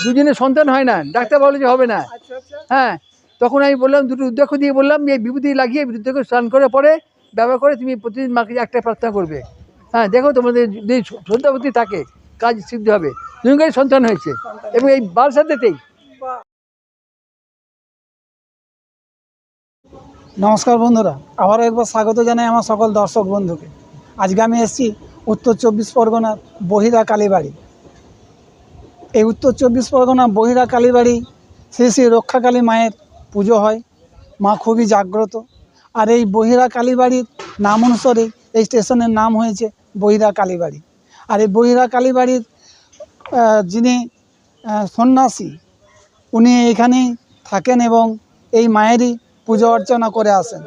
দুজনের সন্তান হয় না, ডাক্তার বলে যে হবে না। হ্যাঁ, তখন আমি বললাম, দুটো রুদ্রাক্ষ দিয়ে বললাম যে বিভূতি লাগিয়ে রুদ্রাক্ষ স্নান করে পরে ব্যবহার করে তুমি প্রতিদিন মাকে একটা প্রার্থনা করবে। হ্যাঁ, দেখো তোমাদের যদি শ্রদ্ধাভক্তি থাকে কাজ সিদ্ধ হবে। দুজনকারই সন্তান হয়েছে এবং এই বালসাতেই। নমস্কার বন্ধুরা, আবারও একবার স্বাগত জানাই আমার সকল দর্শক বন্ধুকে। আজকে আমি এসেছি উত্তর 24 পরগনার বহিরা কালীবাড়ি। এই উত্তর 24 পরগনা বহিরা কালীবাড়ি শ্রী শ্রী রক্ষাকালী মায়ের পুজো হয়। মা খুবই জাগ্রত। আর এই বহিরা কালীবাড়ির নাম অনুসারে এই স্টেশনের নাম হয়েছে বহিরা কালীবাড়ি। আর এই বহিরা কালীবাড়ির যিনি সন্ন্যাসী, উনি এখানেই থাকেন এবং এই মায়েরই পূজা অর্চনা করে আসেন।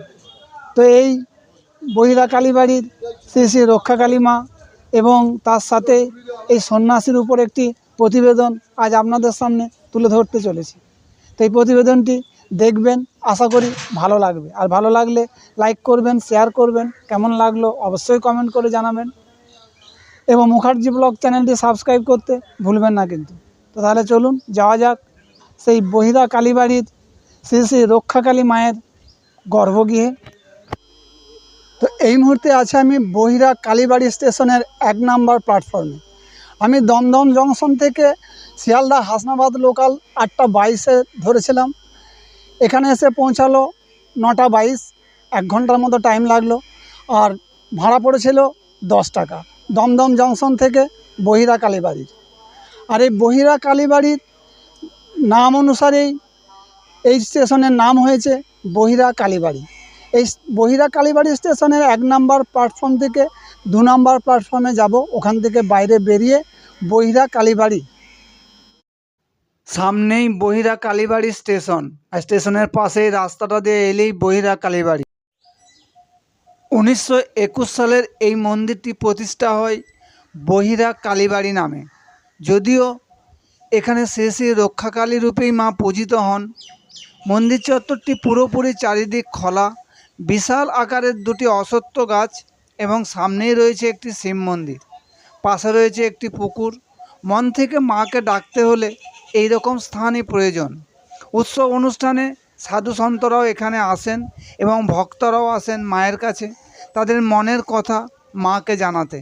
তো এই বহিরা কালীবাড়ির শ্রী শ্রী রক্ষাকালী মা এবং তার সাথে এই সন্ন্যাসীর উপর একটি প্রতিবেদন আজ আপনাদের সামনে তুলে ধরতে চলেছি। তো এই প্রতিবেদনটি দেখবেন, আশা করি ভালো লাগবে। আর ভালো লাগলে লাইক করবেন, শেয়ার করবেন, কেমন লাগলো অবশ্যই কমেন্ট করে জানাবেন এবং মুখার্জি ব্লগ চ্যানেলটি সাবস্ক্রাইব করতে ভুলবেন না কিন্তু। তো তাহলে চলুন যাওয়া যাক সেই বহিরা কালীবাড়ির শ্রী শ্রী রক্ষাকালী মায়ের গর্ভগৃহে। তো এই মুহূর্তে আছে আমি বহিরা কালীবাড়ি স্টেশনের 1 নম্বর প্ল্যাটফর্মে। আমি দমদম জংশন থেকে শিয়ালদা হাসনাবাদ লোকাল 8:22-এ ধরেছিলাম। এখানে এসে পৌঁছালো 9:22, 1 ঘন্টার মতো টাইম লাগলো। আর ভাড়া পড়েছিল 10 টাকা দমদম জংশন থেকে বহিরা কালীবাড়ির। আর এই বহিরা কালীবাড়ির নাম অনুসারেই এই স্টেশনের নাম হয়েছে বহিরা কালীবাড়ি। এই বহিরা কালীবাড়ি স্টেশনের 1 নম্বর প্ল্যাটফর্ম থেকে 2 নম্বর প্ল্যাটফর্মে যাব। ওখান থেকে বাইরে বেরিয়ে বহিরা কালীবাড়ি, সামনেই বহিরা কালীবাড়ি স্টেশন। আর স্টেশনের পাশেই রাস্তাটা দিয়ে এলেই বহিরা কালীবাড়ি। 1921 সালের এই মন্দিরটি প্রতিষ্ঠা হয় বহিরা কালীবাড়ি নামে। যদিও এখানে শ্রী শ্রী রক্ষাকালী রূপেই মা পূজিত হন। মন্দির চত্বরটি পুরোপুরি চারিদিক খোলা, বিশাল আকারের 2টি অশ্বত্থ গাছ এবং সামনেই রয়েছে একটি শিব মন্দির। পাশে রয়েছে একটি পুকুর। মন থেকে মাকে ডাকতে হলে এই রকম স্থানই প্রয়োজন। উৎসব অনুষ্ঠানে সাধু সন্তরাও এখানে আসেন এবং ভক্তরাও আসেন মায়ের কাছে তাদের মনের কথা মাকে জানাতে।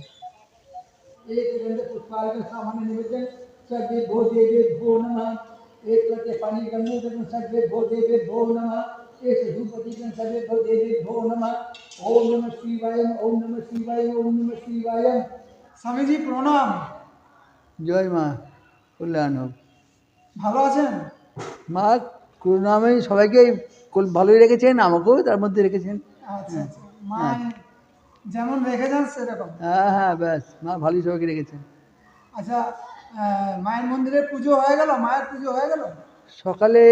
স্বামীজি প্রণাম। জয় মা, কল্যাণ হোক। ভালো আছেন? মা করুণাময়ী সবাইকে ভালোই রেখেছেন, আমাকেও তার মধ্যে রেখেছেন। আচ্ছা আচ্ছা, মা যেমন রেখেছেন সেরকম। হ্যাঁ হ্যাঁ, ব্যাস, মা ভালোই সবাইকে রেখেছেন। আচ্ছা, মায়ের মন্দিরে পুজো হয়ে গেল? মায়ের পুজো হয়ে গেল? সকালে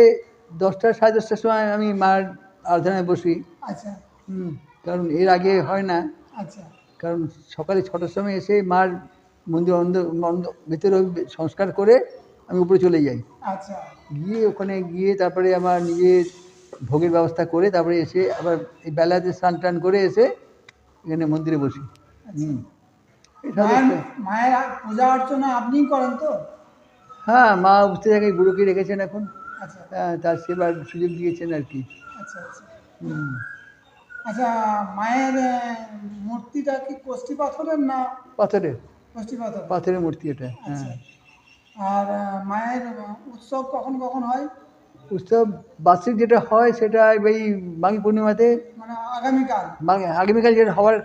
10টা 10:30টার সময় আমি মার আরাধনায় বসি। আচ্ছা কারণ এর আগে হয় না। আচ্ছা কারণ সকালে 6টার সময় এসে মার মন্দির ভিতরে সংস্কার করে আমি উপরে চলে যাই। আচ্ছা, গিয়ে ওখানে গিয়ে তারপরে আমার নিজের ভোগের ব্যবস্থা করে তারপরে এসে আবার এই বেলাতে স্নান টান করে এসে এখানে মন্দিরে বসি। মায়ের পূজা অর্চনা আপনিই করেন তো? হ্যাঁ, মা বুঝতে জায়গায় বুড়োকে রেখেছেন এখন। আচ্ছা হ্যাঁ, তার সেবার সুযোগ দিয়েছেন আর কি। আচ্ছা আচ্ছা আচ্ছা, মায়ের মূর্তিটা কি কষ্টি পাথরের না? পাথরের, কষ্টি পাথর, পাথরের মূর্তি এটা। আচ্ছা। হ্যাঁ। আর মায়ের উৎসব কখন কখন হয়? উৎসব বার্ষিক যেটা হয় সেটা এই মাঘী পূর্ণিমাতে, মানে আগামীকাল? আগামীকাল যেটা হওয়ার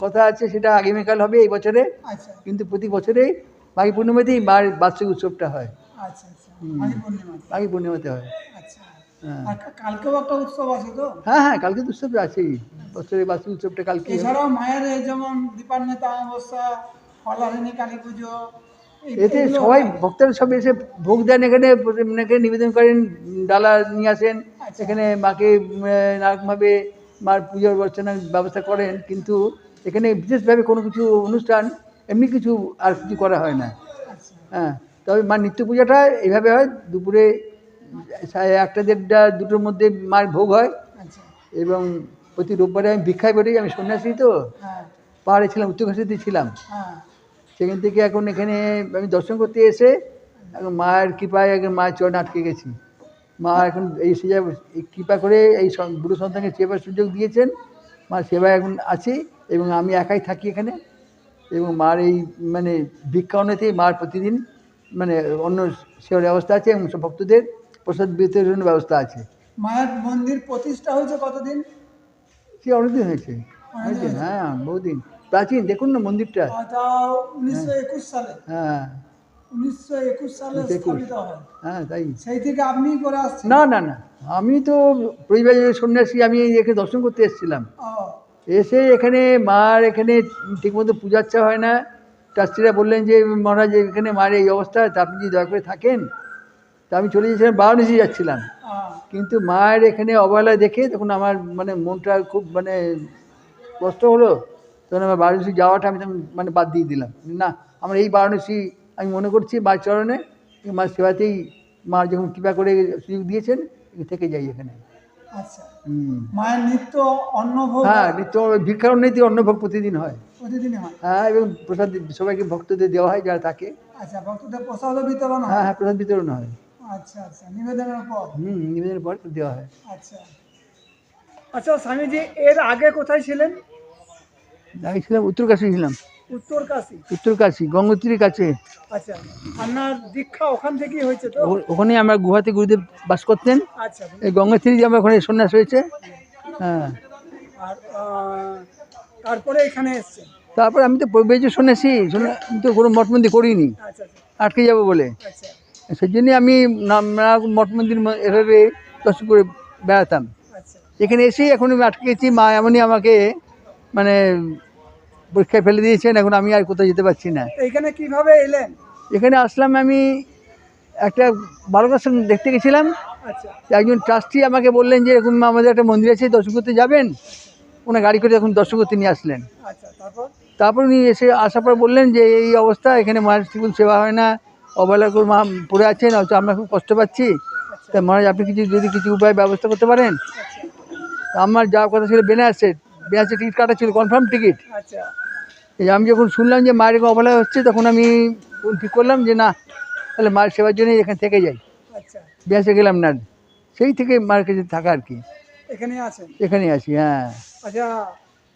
কথা আছে সেটা আগামীকাল হবে এই বছরে। আচ্ছা, কিন্তু প্রতি বছরেই মাঘী পূর্ণিমাতেই মার বার্ষিক উৎসবটা হয়। আচ্ছা আচ্ছা, মাঘী পূর্ণিমা, মাঘী পূর্ণিমাতে হয়। আচ্ছা। হ্যাঁ আর কালকেও একটা উৎসব আছে তো? হ্যাঁ হ্যাঁ, কালকে তো উৎসব আছেই, বছরের বার্ষিক উৎসবটা কালকে। এছাড়াও মায়ের যেমন দীপান্বিতা অমাবস্যা, ফলাহিনী কালী পুজো, এতে সবাই ভক্তরা সব এসে ভোগ দেন, এখানে নিবেদন করেন, ডালা নিয়ে আসেন, এখানে মাকে নানারকমভাবে মার পুজোর অর্চনার ব্যবস্থা করেন। কিন্তু এখানে বিশেষভাবে কোনো কিছু অনুষ্ঠান এমনি কিছু আর কিছু করা হয় না। হ্যাঁ, তবে মার নিত্য পূজাটা এইভাবে হয়, দুপুরে 1টা 1:30 2টোর মধ্যে মার ভোগ হয়। এবং প্রতি রোববারে আমি ভিক্ষায় বেরোই। আমি সন্ন্যাসী তো, পাহাড়ে ছিলাম, উত্তরকাশীতে ছিলাম। সেখান থেকে এখন এখানে আমি দর্শন করতে এসে এখন মায়ের কৃপায় এখন মায়ের চরণে আটকে গেছি। মা এখন এই সেবা এই কৃপা করে এই বুড়ো সন্তানকে সেবার সুযোগ দিয়েছেন, মার সেবায় এখন আছি এবং আমি একাই থাকি এখানে। এবং মার এই মানে ভিক্ষান্নতেই মার প্রতিদিন মানে অন্য সেবার ব্যবস্থা আছে এবং সব ভক্তদের প্রসাদ বিতরণের ব্যবস্থা আছে। মায়ের মন্দির প্রতিষ্ঠা হয়েছে কতদিন? সে অনেকদিন হয়েছে, অনেকদিন, হ্যাঁ বহুদিন প্রাচীন। দেখুন না মন্দিরটা। তা 1921 সালে, হ্যাঁ 1921 সালে 1921 স্থাপিত হয়। হ্যাঁ তাই। সেই থেকে আপনি করে আসছেন? না না না, আমি তো পরিবারের সন্ন্যাসী, আমি একে দর্শন করতে এসেছিলাম। ও, এসে এখানে মার এখানে ঠিকমতো পূজার্চা হয় না। ট্রাস্টিরা বললেন যে মহারাজ এখানে মার এই অবস্থা, তা আপনি যদি দয়া করে থাকেন। তা আমি চলে গেছিলাম, বারাণসী যাচ্ছিলাম। কিন্তু মায়ের এখানে অবহেলা দেখে তখন আমার মানে মনটা খুব মানে কষ্ট হলো। তখন আমার বারাণসী যাওয়াটা আমি তখন মানে বাদ দিয়ে দিলাম। না, আমার এই বারাণসী আমি মনে করছি মার চরণে, মার সেবাতেই মা যখন কৃপা করে সুযোগ দিয়েছেন থেকে যাই এখানে। আচ্ছা, মায়ের নিত্য অন্নভোগ? হ্যাঁ, নিত্য ভিক্ষারণ্যেতে অন্নভোগ প্রতিদিন হয়। প্রতিদিন হয়? হ্যাঁ, এবং প্রসাদ সবাইকে ভক্তদের দেওয়া হয় যারা থাকে। আচ্ছা, ভক্তদের প্রসাদও বিতরণ হয়? হ্যাঁ হ্যাঁ, প্রসাদ বিতরণ হয়। আচ্ছা আচ্ছা, নিবেদনের পর? নিবেদনের পর দেওয়া হয়। আচ্ছা আচ্ছা, স্বামীজি এর আগে কোথায় ছিলেন? আগে ছিলাম উত্তরকাশী ছিলাম। উত্তরকাশী? উত্তরকাশী গঙ্গোত্রীর কাছে। আচ্ছা, আপনার দীক্ষা ওখান থেকেই হয়েছে তো? ওখানে আমরা গুহাতে গুরুদেব বাস করতেন। আচ্ছা, এই গঙ্গোত্রী যে আমার ওখানে সন্ন্যাস হয়েছে। হ্যাঁ, আর তারপরে এখানে এসছেন? তারপর আমি তো বেজে সন্ন্যাসী, আমি তো কোনো মঠ মন্দির করিনি আচ্ছা আচ্ছা আটকে যাবো বলে। আচ্ছা সেই জন্যে আমি মঠ মন্দির এভাবে দর্শন করে বেড়াতাম। আচ্ছা এখানে এসেই এখন আমি আটকে গেছি। মা এমনই আমাকে মানে পরীক্ষায় ফেলে দিয়েছেন, এখন আমি আর কোথাও যেতে পারছি না। এইখানে কিভাবে এলেন? এখানে আসলাম আমি একটা বালকের সঙ্গে দেখতে গেছিলাম। আচ্ছা একজন ট্রাস্টি আমাকে বললেন যে এরকম আমাদের একটা মন্দির আছে, দর্শন করতে যাবেন। ওনার গাড়ি করে এখন দর্শন করতে নিয়ে আসলেন। আচ্ছা, তারপর? তারপর উনি এসে আসার পর বললেন যে এই অবস্থা, এখানে মায়ের ঠিকমতো সেবা হয় না, অবহেলা করে মা পড়ে আছেন, হয়তো আমরা খুব কষ্ট পাচ্ছি। তা মহারাজ আপনি যদি কিছু উপায় ব্যবস্থা করতে পারেন। তা আমার যাওয়ার কথা ছিল বেনারসে, বেনারসে টিকিট কাটা ছিল, কনফার্ম টিকিট। আচ্ছা এই আমি যখন শুনলাম যে মায়ের এরকম অবহেলা হচ্ছে, তখন আমি ঠিক করলাম যে না, তাহলে মায়ের সেবার জন্যই এখানে থেকে যাই। আচ্ছা, বেনারসে গেলাম না, সেই থেকে মায়ের কাছে থাকা আর কি। এখানে আছেন? এখানেই আছি, হ্যাঁ। আচ্ছা,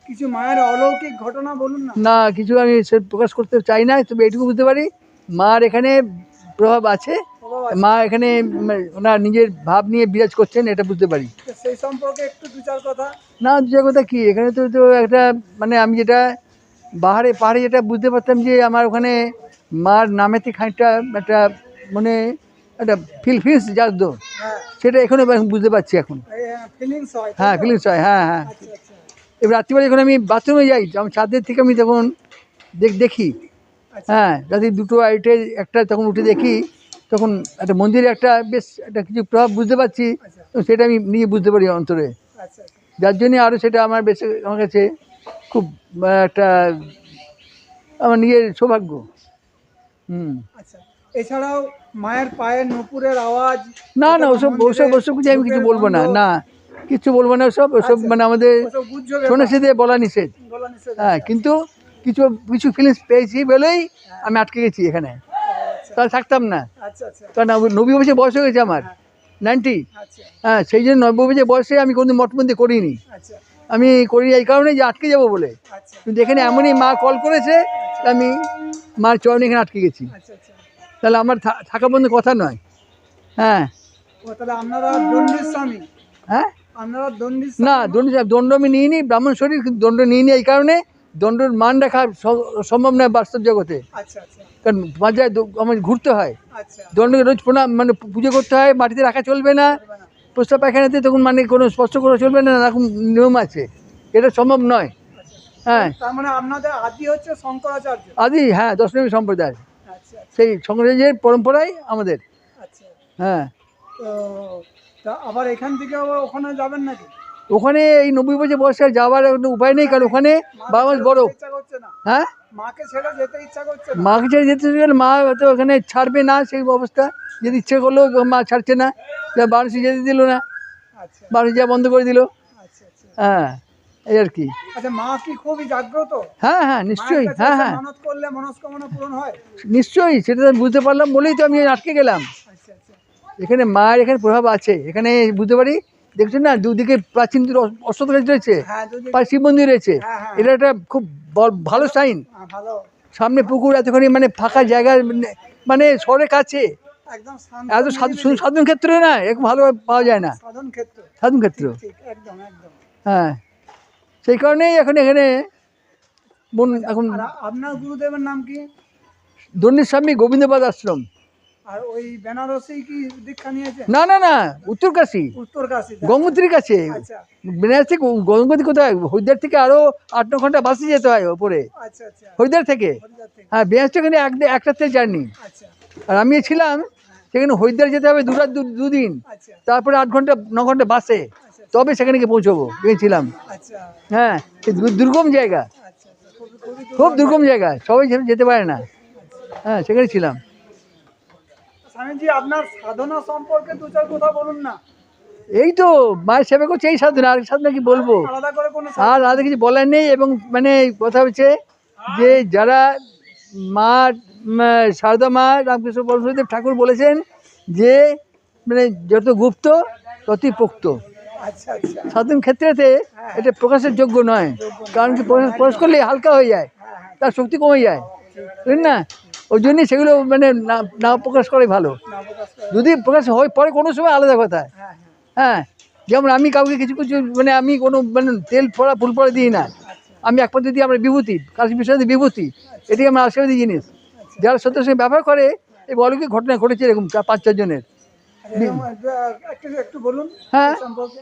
কিছু মায়ের অলৌকিক ঘটনা বলুন না। না, কিছু আমি সে প্রকাশ করতে চাই না, তবে এটুকু বুঝতে পারি মার এখানে প্রভাব আছে। মা এখানে ওনার নিজের ভাব নিয়ে বিরাজ করছেন, এটা বুঝতে পারি। সেই সম্পর্কে একটু দু চার কথা? না, দু চার কথা কি, এখানে তো তো একটা মানে আমি যেটা পাহাড়ে যেটা বুঝতে পারতাম যে আমার ওখানে মার নামেতে খানিকটা একটা মানে একটা ফিলস জাগতো, হ্যাঁ, সেটা এখানে বুঝতে পারছি এখন। ফিলিংস হয়? হ্যাঁ, ফিলিংস হয়, হ্যাঁ হ্যাঁ। আচ্ছা আচ্ছা এবার রাত্রিবেলা যখন আমি বাথরুমে যাই, আমার ছাদের থেকে আমি তখন দেখি, আচ্ছা হ্যাঁ, রাতে দুটো আইটে একটা তখন উঠে দেখি, তখন একটা মন্দিরে একটা বেশ একটা কিছু প্রভাব বুঝতে পারছি। তো সেটা আমি নিজে বুঝতে পারি অন্তরে, আচ্ছা আচ্ছা যার জন্যে আরও সেটা আমার বেশ আমার কাছে খুব একটা আমার নিজের সৌভাগ্য। আচ্ছা, এছাড়াও মায়ের পায়ের নূপুরের আওয়াজ? না না, ওসব ওসব ওসব কিছু আমি কিছু বলবো না, না কিছু বলবো না ওসব। ওসব মানে আমাদের সন্ন্যাসীদের বলা নিষেধ। হ্যাঁ, কিন্তু কিছু কিছু ফিলিংস পেয়েছি বলেই আমি আটকে গেছি এখানে, তাহলে থাকতাম না। আচ্ছা আচ্ছা কারণ 90 বছর বয়স হয়ে গেছে আমার, 90। আচ্ছা হ্যাঁ, সেই জন্য 90 বছর বয়সে আমি কোনোদিন মঠ মন্দির করিনি। আচ্ছা আমি করি এই কারণে যে আটকে যাবো বলে। আচ্ছা কিন্তু এখানে এমনই মা কল করেছে, আমি মার চরণে এখানে আটকে গেছি। আচ্ছা আচ্ছা তাহলে আমার থাকা বন্ধ কথা নয়। হ্যাঁ তাহলে আপনারা দণ্ডের স্বামী? হ্যাঁ, আপনারা দণ্ডের? না, দণ্ড আমি নিইনি, ব্রাহ্মণ শরীর, কিন্তু দণ্ড নিইনি এই কারণে দণ্ডের মান রাখা সম্ভব নয় বাস্তব জগতে। আচ্ছা আচ্ছা কারণ মাঝে আমার ঘুরতে হয়, আচ্ছা দণ্ডকে রোজ প্রণাম মানে পুজো করতে হয়, মাটিতে রাখা চলবে না, প্রস্তাব পায়খানাতে তখন মানে কোনো স্পর্শ করা চলবে না, এরকম নিয়ম আছে, এটা সম্ভব নয়। হ্যাঁ, তার মানে আপনাদের আদি হচ্ছে শঙ্করাচার্য? আদি, হ্যাঁ, দশমী সম্প্রদায়, আচ্ছা সেই শঙ্করাচার্যের পরম্পরায় আমাদের। আচ্ছা, হ্যাঁ, তো তা আবার এখান থেকে আবার ওখানে যাবেন নাকি? ওখানে এই 90 বছর বয়সে যাওয়ার কোনো উপায় নেই, কারণ ওখানে 12 মাস বরফ। ইচ্ছা করছে না? হ্যাঁ, মাকে ছেড়ে যেতে ইচ্ছা করছে না? মাকে ছেড়ে যেতে গেলে মা হয়তো ওখানে ছাড়বে না, সেই অবস্থা। যদি ইচ্ছে করলেও মা ছাড়ছে না, বারাণসী যেতে দিল না, আচ্ছা বারাণসী যাওয়া বন্ধ করে দিল। আচ্ছা আচ্ছা হ্যাঁ, এই আর কি। আচ্ছা, মা কি খুবই জাগ্রত? হ্যাঁ হ্যাঁ নিশ্চয়ই, মায়ের কাছে হ্যাঁ এসে হ্যাঁ মানত করলে মনস্কামনা পূরণ হয়? নিশ্চয়ই, সেটা তো আমি বুঝতে পারলাম বলেই তো আমি আটকে গেলাম। আচ্ছা আচ্ছা। এখানে মায়ের এখানে প্রভাব আছে, এখানে বুঝতে পারি। দেখছেন না, দুদিকে প্রাচীন অশ্বত্থ গাছ রয়েছে, হ্যাঁ, যদি পাশে শিব মন্দির রয়েছে। হ্যাঁ, হ্যাঁ। এটা একটা খুব ভালো সাইন। ভালো, সামনে পুকুর, এতখানি মানে ফাঁকা জায়গা, মানে শহরের কাছে, একদম শান্ত এত নিরিবিলি। সাধন ক্ষেত্র না, এরকম ভালো পাওয়া যায় না, সাধন ক্ষেত্র। সাধন ক্ষেত্র। ঠিক, একদম একদম। হ্যাঁ, সেই কারণেই এখন এখানে মন এখন। আর আপনার গুরুদেবের নাম কি? দন্ডী স্বামী গোবিন্দপাদ আশ্রম। আর ওই বেনারসি কি দীক্ষা নিয়েছেন? না না না, উত্তরকাশী, উত্তরকাশী। গঙ্গোত্রীর কাছে। আচ্ছা বেনারস থেকে গঙ্গোত্রী কোথায়? হরিদ্বার থেকে আরো 8-9 ঘন্টা বাসে যেতে হয় ওপরে, আচ্ছা আচ্ছা। হরিদ্বার থেকে। হরিদ্বার থেকে। হ্যাঁ, বেনারস থেকে এক রাতের জার্নি। আচ্ছা আর আমি ছিলাম সেখানে, হরিদ্বার যেতে হবে দুদিন, আচ্ছা তারপরে 8 ঘন্টা 9 ঘন্টা বাসে, তবে সেখানে গিয়ে পৌঁছবো গিয়েছিলাম। আচ্ছা হ্যাঁ, দুর্গম জায়গা, আচ্ছা। খুবই খুব দুর্গম জায়গা, সবাই যেতে পারে না। হ্যাঁ, সেখানে ছিলাম। স্বামীজি, আপনার সাধনা সম্পর্কে দু চার কথা বলুন না। এই তো মায়ের সেবা করছে, এই সাধনা, আর সাধনা কি বলবো? আলাদা করে কোনো আর আলাদা কিছু বলার নেই। এবং মানে কথা হচ্ছে যে যারা মা, সারদা মা রামকৃষ্ণ পরমহংসদেব ঠাকুর বলেছেন যে মানে যত গুপ্ত ততই পোক্ত। আচ্ছা আচ্ছা। সাধন ক্ষেত্রেতে এটা প্রকাশের যোগ্য নয়, কারণ কি প্রকাশ করলে হালকা হয়ে যায়, তার শক্তি কমে যায়, বুঝলেন না? ওই জন্যই সেগুলো মানে না প্রকাশ করাই ভালো। যদি প্রকাশ হয় পরে কোনো সময়, আলাদা কথা। হ্যাঁ হ্যাঁ, যেমন আমি কাউকে কিছু কিছু মানে আমি কোনো মানে তেল পড়া ফুল পড়া দিই না। আমি একমাত্র দিই আমরা বিভূতি, কাশী বিশ্বনাথ বিভূতি, এটি আমার আশীর্বাদী জিনিস। যারা সত্যের সঙ্গে ব্যবহার করে, এই অলৌকিক ঘটনা ঘটেছে এরকম 4-5 জনের। একটু বলুন হ্যাঁ, সম্পর্কে।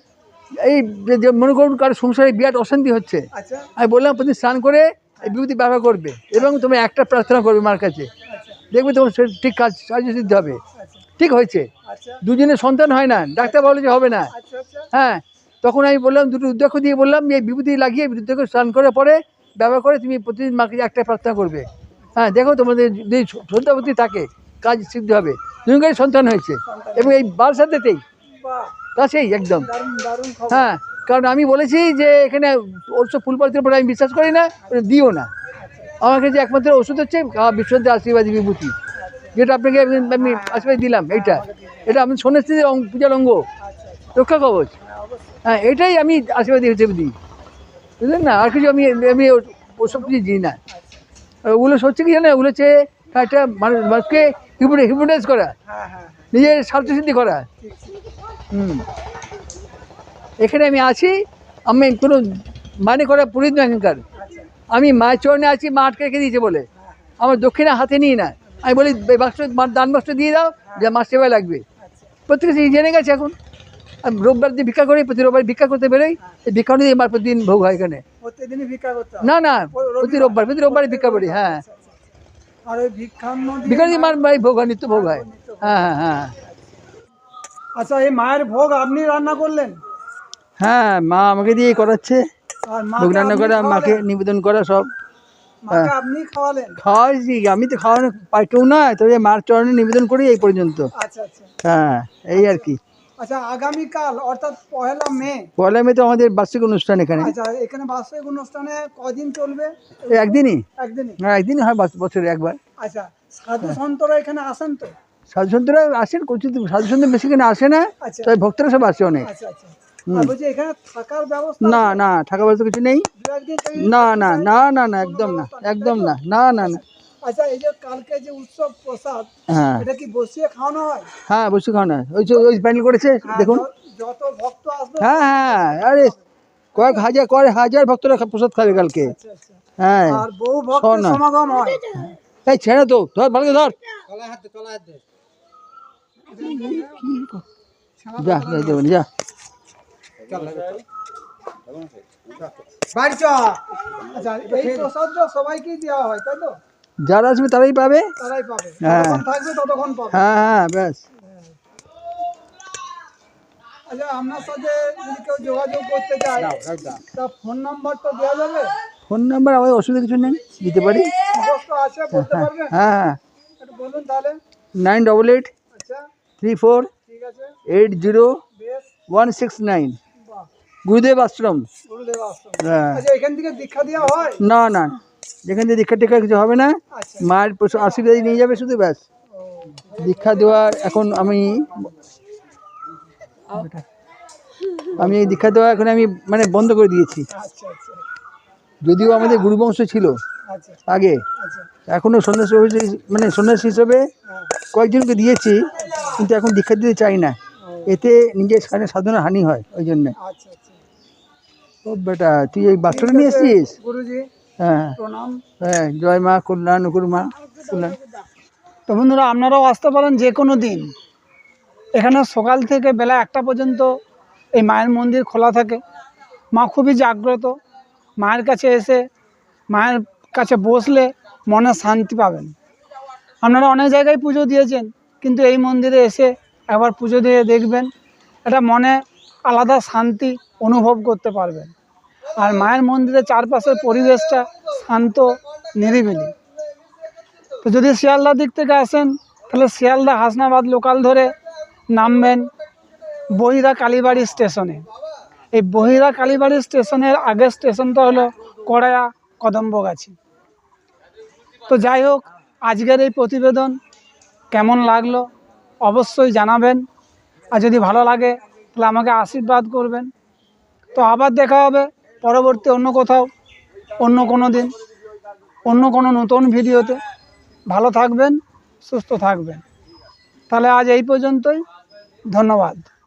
এই যে মনে করুন কারো সংসারে বিরাট অশান্তি হচ্ছে, আচ্ছা আমি বললাম প্রতিদিন স্নান করে এই বিভূতি ব্যবহার করবে এবং তুমি একটা প্রার্থনা করবে মার কাছে, দেখবে তোমার ঠিক কাজ সিদ্ধ হবে। ঠিক হয়েছে। আচ্ছা দুজনের সন্তান হয় না, ডাক্তার বলে যে হবে না। আচ্ছা আচ্ছা। হ্যাঁ, তখন আমি বললাম দুটো রুদ্রাক্ষ দিয়ে বললাম এই বিভূতি লাগিয়ে রুদ্রাক্ষ স্নান করার পরে ব্যবহার করে তুমি প্রতিদিন মাকে একটা প্রার্থনা করবে। হ্যাঁ, দেখো তোমাদের যদি শ্রদ্ধাভক্তি থাকে কাজ সিদ্ধ হবে। দুজনের সন্তান হয়েছে এবং এই বারাসাতেতেই, বাহ, কাছেই একদম। দারুণ দারুণ খবর। হ্যাঁ, কারণ আমি বলেছি যে এখানে ওর সব ফুলপাতির উপরে আমি বিশ্বাস করি না, ওটা দিও না। আমার কাছে একমাত্র ওষুধ হচ্ছে বিশ্বদের আশীর্বাদী বিভূতি, যেটা আপনাকে আমি আশীর্বাদ দিলাম। এটা আমি সন্ন্যাসীদের পূজার অঙ্গ, রক্ষা কবচ। হ্যাঁ, এটাই আমি আশীর্বাদী হিসেবে দিই, বুঝলেন না? আর কিছু আমি আমি ওসব কিছু দিই না। ওগুলো হচ্ছে কি জানে, ওগুলো হচ্ছে একটা মানুষকে হিপনোটাইজ করা, হ্যাঁ হ্যাঁ, নিজের স্বার্থসিদ্ধি করা। এখানে আমি আছি, আমি কোনো মানে করা পুরোহিত নয় এখানকার। আমি মায়ের চরণে আছি, মা আটকে রেখে দিয়েছে বলে আমার দক্ষিণা হাতে নিই না। আমি বলি বাক্স, দান বাক্স দিয়ে দাও, যে মার সেবায় লাগবে। প্রত্যেকে জেনে গেছে এখন। আমি রোববার দিয়ে ভিক্ষা করি, প্রতি রোববার ভিক্ষা করতে বেরোই, এই ভিক্ষা দিয়ে মার প্রতিদিন ভোগ হয় এখানে। প্রতিদিনই ভিক্ষা করতে হয়? না না, প্রতি রোববারে ভিক্ষা করি। হ্যাঁ, আর ওই ভিক্ষার ভিক্ষা দিয়ে মার ভোগ হয়, নিত্য ভোগ হয়। হ্যাঁ হ্যাঁ হ্যাঁ। আচ্ছা, এই মায়ের ভোগ আপনি রান্না করলেন? হ্যাঁ, মা আমাকে দিয়ে করাচ্ছে, আর ভোগ মাকে রান্না আপনি করা, মাকে খাওয়ালেন? নিবেদন করা সব। মাকে আপনি খাওয়ালেন? খাওয়াইছি, আমি তো খাওয়ানো পাইতেও না, তবে মার চরণে নিবেদন করি এই পর্যন্ত। আচ্ছা আচ্ছা। হ্যাঁ, এই আর কি। আচ্ছা, আগামীকাল অর্থাৎ 1 মে, পয়লা মে তো আমাদের বার্ষিক অনুষ্ঠান এখানে। আচ্ছা এখানে বার্ষিক অনুষ্ঠানে কদিন চলবে? একদিনই। একদিনই? হ্যাঁ, একদিনই হয় বছরে একবার। আচ্ছা, সাধু সন্তরা এখানে আসেন তো? সাধুসন্তরা আসেন, সাধুসন্ত বেশি এখানে আসে না, আচ্ছা তবে ভক্তরা সব আসে অনেক। আচ্ছা আচ্ছা। আর বলছি এখানে থাকার ব্যবস্থা না আছে? না, টাকা পয়সা কিছু নেই। দু একদিন থেকে না না না না না, একদম না, একদম না, না না না। আচ্ছা, এই যে কালকে যে উৎসব প্রসাদ, হ্যাঁ এটা কি বসিয়ে খাওয়ানো হয়? হ্যাঁ, বসে খাও না, ওই প্যান্ডেল করেছে হ্যাঁ, দেখুন। যত ভক্ত আসবে। হ্যাঁ হ্যাঁ, আরে কয়েক হাজার ভক্তরা প্রসাদ খাবে কালকে। আচ্ছা আচ্ছা। হ্যাঁ, আর বহু ভক্তের না। সমাগম হয়। এই ছেড়ে তো, ধর ভালো করে ধর, যা দেবেন যা। বাড়ি চ। আচ্ছা, এই প্রসাদটা সবাইকেই দেওয়া হয় তাই তো? যারা আসবে তারাই পাবে। তারাই পাবে, হ্যাঁ। যতক্ষণ থাকবে ততক্ষণ পাবে। হ্যাঁ হ্যাঁ, ব্যাস। আচ্ছা, আপনার সাথে যদি কেউ যোগাযোগ করতে চায়, তা ফোন নাম্বারটা দেওয়া যাবে? ফোন নাম্বার আমাদের অসুবিধা কিছু নেই, দিতে পারি। মুখস্থ আছে, বলতে হ্যাঁ পারবেন? হ্যাঁ হ্যাঁ, একটু বলুন তাহলে। 988 আচ্ছা 34 ঠিক আছে, 80 বেশ, 169। বাহ। গুরুদেব আশ্রম। হ্যাঁ। আচ্ছা, এখান থেকে দীক্ষা দেওয়া হয়? না না, যেখান থেকে দীক্ষা টিক্ষা কিছু হবে না, আচ্ছা। মায়ের আশীর্বাদ নিয়ে যাবে শুধু, ব্যাস। দীক্ষা দেওয়ার এখন আমি এই দীক্ষা দেওয়া এখন আমি মানে বন্ধ করে দিয়েছি। আচ্ছা আচ্ছা যদিও আমাদের গুরুবংশ ছিল আচ্ছা আগে, আচ্ছা। এখনও সন্ন্যাসী মানে সন্ন্যাসী হিসেবে হ্যাঁ। কয়েকজনকে দিয়েছি, কিন্তু এখন দীক্ষা দিতে চাই না, এতে নিজের সাধনার হানি হয়, ওই জন্যে। আচ্ছা আচ্ছা। ও বেটা, তুই এই বাচ্চাটা নিয়ে এসছিস? গুরুজি হ্যাঁ প্রণাম। হ্যাঁ, জয় মা কল্যাণ, নুকুর মা কল্যাণ। তো বন্ধুরা, আপনারাও আসতে পারেন যে কোনো দিন। এখানে সকাল থেকে বেলা 1টা পর্যন্ত এই মায়ের মন্দির খোলা থাকে। মা খুবই জাগ্রত। মায়ের কাছে এসে মায়ের কাছে বসলে মনে শান্তি পাবেন। আপনারা অনেক জায়গায় পুজো দিয়েছেন, কিন্তু এই মন্দিরে এসে একবার পুজো দিয়ে দেখবেন, এটা মনে আলাদা শান্তি অনুভব করতে পারবেন। আর মায়ের মন্দিরের চারপাশের পরিবেশটা শান্ত, নিরিবিলি। তো যদি শিয়ালদা দিক থেকে আসেন, তাহলে শিয়ালদা হাসনাবাদ লোকাল ধরে নামবেন বহিরা কালীবাড়ি স্টেশনে। এই বহিরা কালীবাড়ি স্টেশনের আগের স্টেশনটা হলো কড়ায়া কদম্বগাছি। তো যাই হোক, আজকের এই প্রতিবেদন কেমন লাগলো অবশ্যই জানাবেন। আর যদি ভালো লাগে তাহলে আমাকে আশীর্বাদ করবেন। তো আবার দেখা হবে পরবর্তী অন্য কোথাও, অন্য কোনো দিন, অন্য কোনো নতুন ভিডিওতে। ভালো থাকবেন, সুস্থ থাকবেন। তাহলে আজ এই পর্যন্তই। ধন্যবাদ।